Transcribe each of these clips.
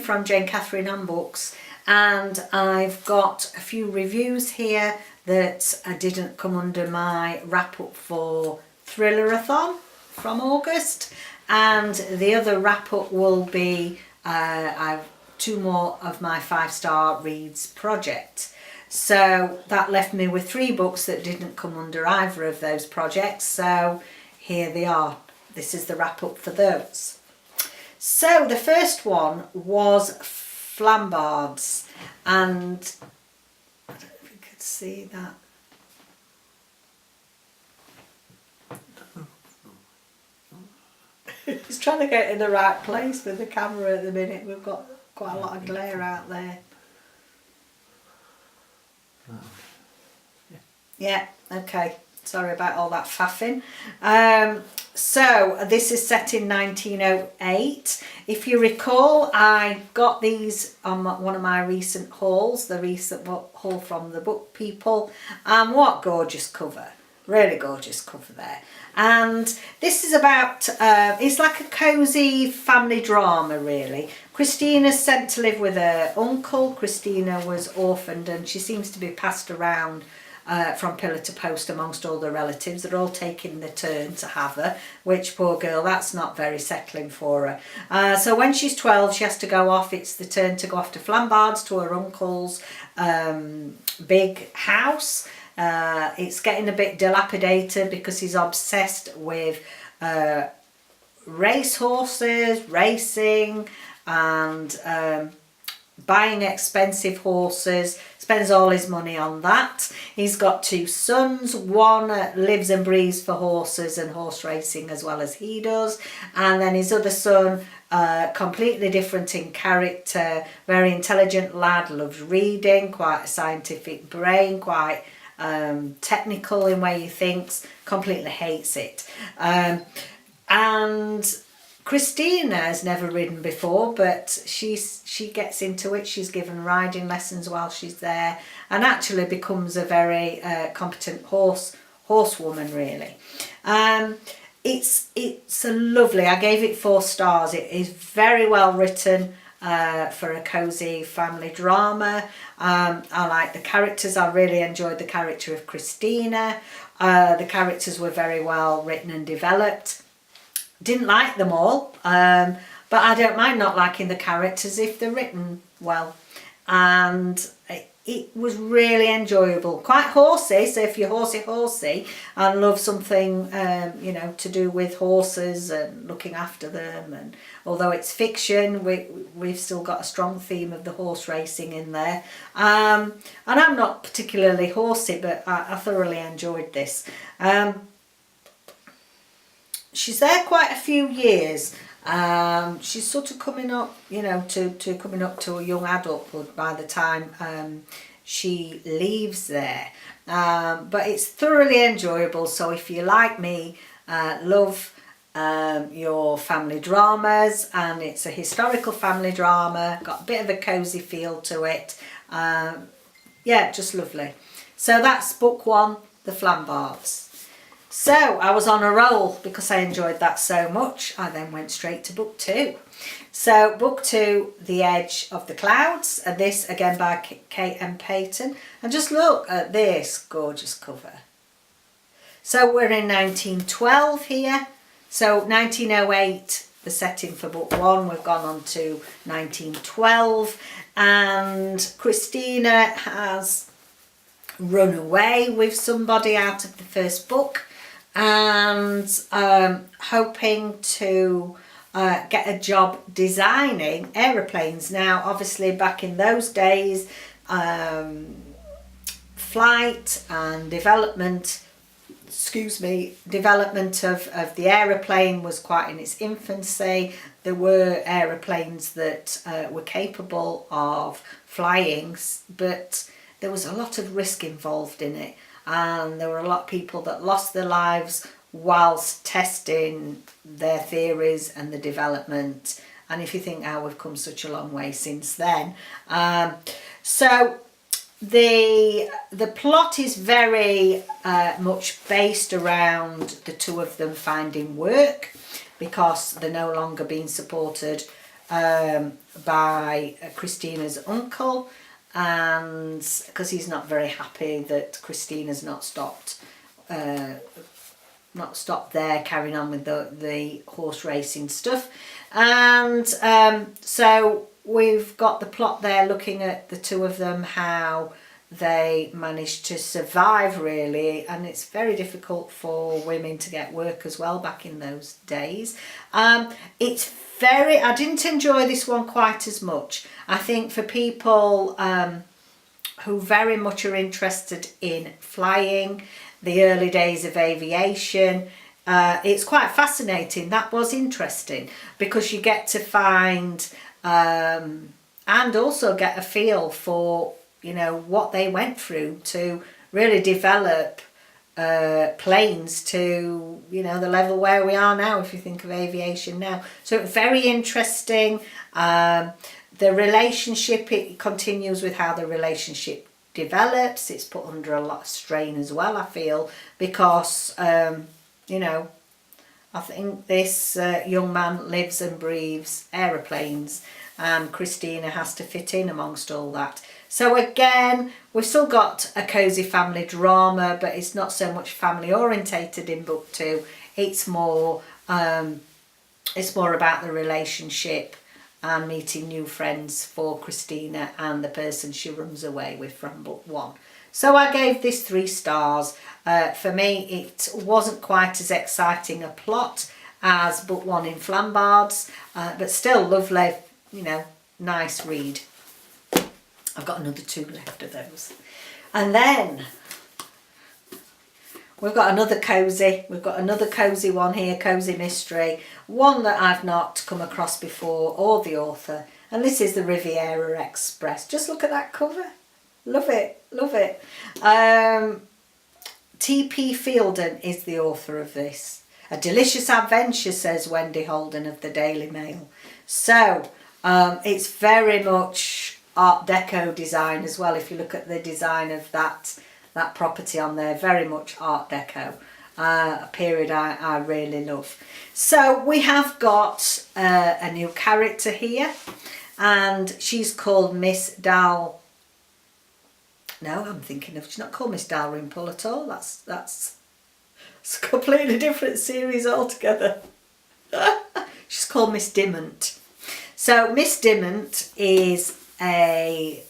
from Jane Catherine on Books, and I've got a few reviews here that didn't come under my wrap up for Thrillerathon from August, and the other wrap up will be I've 2 more of my 5-star reads project. So that left me with 3 books that didn't come under either of those projects, so here they are. This is the wrap up for those. So the first one was Flambards, and I don't know if you could see that. He's trying to get in the right place with the camera at the minute. We've got quite a lot of glare out there. Yeah, okay. Sorry about all that faffing. So this is set in 1908. If you recall, I got these on one of my recent hauls, the recent haul from the Book People, and what gorgeous cover. Really gorgeous cover there. And this is about, it's like a cosy family drama really. Christina's sent to live with her uncle. Christina was orphaned and she seems to be passed around from pillar to post amongst all the relatives. They're all taking the turn to have her, which, poor girl, that's not very settling for her. So when she's 12, she has to go off. It's the turn to go off to Flambards, to her uncle's big house. It's getting a bit dilapidated because he's obsessed with race horses, racing, and buying expensive horses. Spends all his money on that. He's got 2 sons. One lives and breathes for horses and horse racing as well as he does, and then his other son, completely different in character, very intelligent lad, loves reading, quite a scientific brain, quite technical in way he thinks, completely hates it. And Christina has never ridden before, but she gets into it. She's given riding lessons while she's there, and actually becomes a very competent horsewoman really. It's a lovely, I gave it 4 stars. It is very well written for a cosy family drama. I like the characters. I really enjoyed the character of Christina. The characters were very well written and developed. Didn't like them all, but I don't mind not liking the characters if they're written well. And it was really enjoyable. Quite horsey, so if you're horsey and love something you know, to do with horses and looking after them, and although it's fiction, we've still got a strong theme of the horse racing in there. And I'm not particularly horsey, but I thoroughly enjoyed this. She's there quite a few years. She's sort of coming up, you know, to coming up to a young adulthood by the time she leaves there. But it's thoroughly enjoyable. So if you, like me, love your family dramas, and it's a historical family drama, got a bit of a cosy feel to it. Yeah, just lovely. So that's book 1, The Flambards. So I was on a roll because I enjoyed that so much. I then went straight to book 2. So book 2, The Edge of the Clouds, and this again by Kate and Peyton. And just look at this gorgeous cover. So we're in 1912 here. So 1908, the setting for book 1. We've gone on to 1912, and Christina has run away with somebody out of the first book, and hoping to get a job designing aeroplanes. Now obviously back in those days, flight and development of the aeroplane was quite in its infancy. There were aeroplanes that were capable of flying, but there was a lot of risk involved in it, and there were a lot of people that lost their lives whilst testing their theories and the development. And if you think how we've come such a long way since then. So the plot is very much based around the 2 of them finding work, because they're no longer being supported by Christina's uncle, and because he's not very happy that Christina's not stopped there carrying on with the horse racing stuff. And so we've got the plot there looking at the two of them, how they managed to survive really, and it's very difficult for women to get work as well back in those days. I didn't enjoy this one quite as much. I think for people who very much are interested in flying, the early days of aviation, it's quite fascinating. That was interesting because you get to find and also get a feel for, you know, what they went through to really develop planes to, you know, the level where we are now, if you think of aviation now. So very interesting. The relationship, it continues with how the relationship develops. It's put under a lot of strain as well, I feel, because you know, I think this young man lives and breathes aeroplanes, and Christina has to fit in amongst all that. So again, we've still got a cosy family drama, but it's not so much family orientated in book 2. It's more about the relationship and meeting new friends for Christina and the person she runs away with from book 1. So I gave this 3 stars. For me, it wasn't quite as exciting a plot as book 1 in Flambards, but still lovely, you know, nice read. I've got another 2 left of those. And then we've got another cosy. We've got another cosy one here, cosy mystery. One that I've not come across before, or the author. And this is the Riviera Express. Just look at that cover. Love it, love it. T.P. Fielden is the author of this. A delicious adventure, says Wendy Holden of the Daily Mail. So it's very much Art Deco design as well. If you look at the design of that property on there, very much Art Deco, a period I really love. So we have got a new character here, and she's called Miss Dal. No, I'm thinking of, she's not called Miss Dalrymple at all. That's it's a completely different series altogether. She's called Miss Dimmant. So Miss Dimmant is a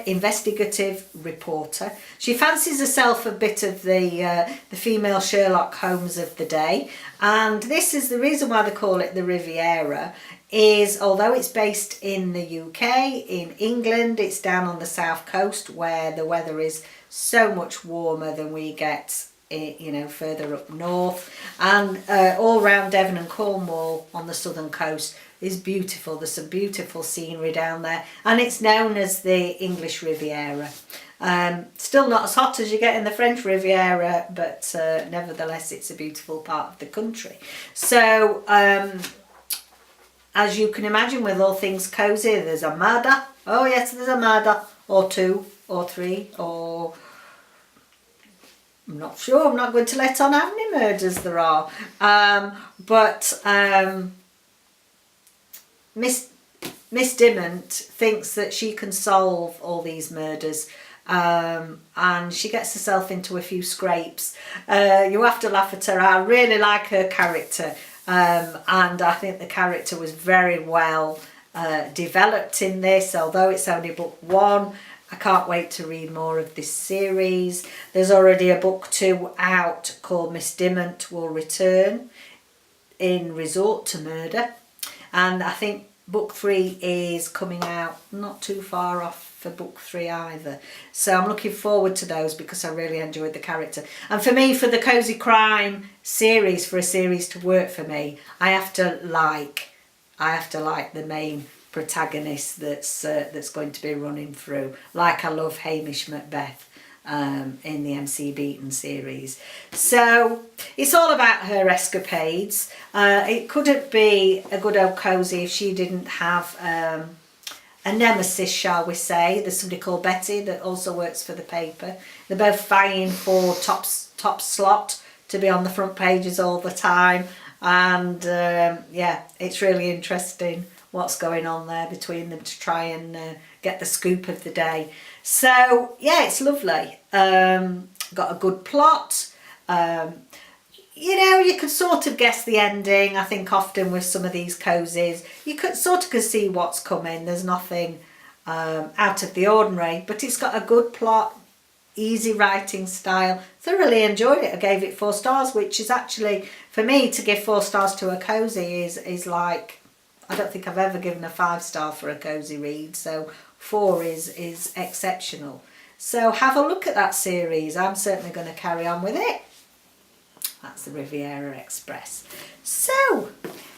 investigative reporter. She fancies herself a bit of the female Sherlock Holmes of the day, and this is the reason why they call it the Riviera. Is although it's based in the UK, in England, it's down on the south coast where the weather is so much warmer than we get, you know, further up north, and all round Devon and Cornwall on the southern coast is beautiful. There's some beautiful scenery down there, and it's known as the English Riviera. Still not as hot as you get in the French Riviera, but nevertheless it's a beautiful part of the country. So as you can imagine, with all things cosy, there's a murder. Oh yes, there's a murder, or 2 or 3, or I'm not sure. I'm not going to let on how many murders there are. But Miss Dimmant thinks that she can solve all these murders, and she gets herself into a few scrapes. You have to laugh at her. I really like her character, and I think the character was very well developed in this, although it's only book 1. I can't wait to read more of this series. There's already a book 2 out called Miss Dimmant Will Return in Resort to Murder. And I think book 3 is coming out not too far off for book 3 either. So I'm looking forward to those because I really enjoyed the character. And for me, for the Cozy Crime series, for a series to work for me, I have to like the main protagonist that's going to be running through. Like I love Hamish Macbeth in the MC Beaton series. So it's all about her escapades. It couldn't be a good old cosy if she didn't have a nemesis, shall we say. There's somebody called Betty that also works for the paper. They're both vying for top slot to be on the front pages all the time, and yeah, it's really interesting what's going on there between them to try and get the scoop of the day. So yeah, it's lovely. Got a good plot. You know, you could sort of guess the ending. I think often with some of these cozies, you could sort of see what's coming. There's nothing out of the ordinary, but it's got a good plot, easy writing style. Thoroughly enjoyed it. I gave it 4 stars, which is actually, for me, to give 4 stars to a cozy is like, I don't think I've ever given a 5-star for a cozy read, so 4 is exceptional. So have a look at that series. I'm certainly going to carry on with it. That's the Riviera Express. So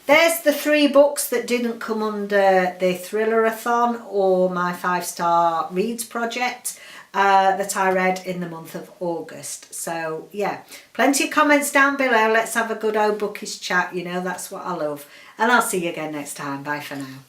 there's the 3 books that didn't come under the Thrillerathon or my 5-star reads project that I read in the month of August. So yeah, plenty of comments down below. Let's have a good old bookish chat. You know, that's what I love. And I'll see you again next time. Bye for now.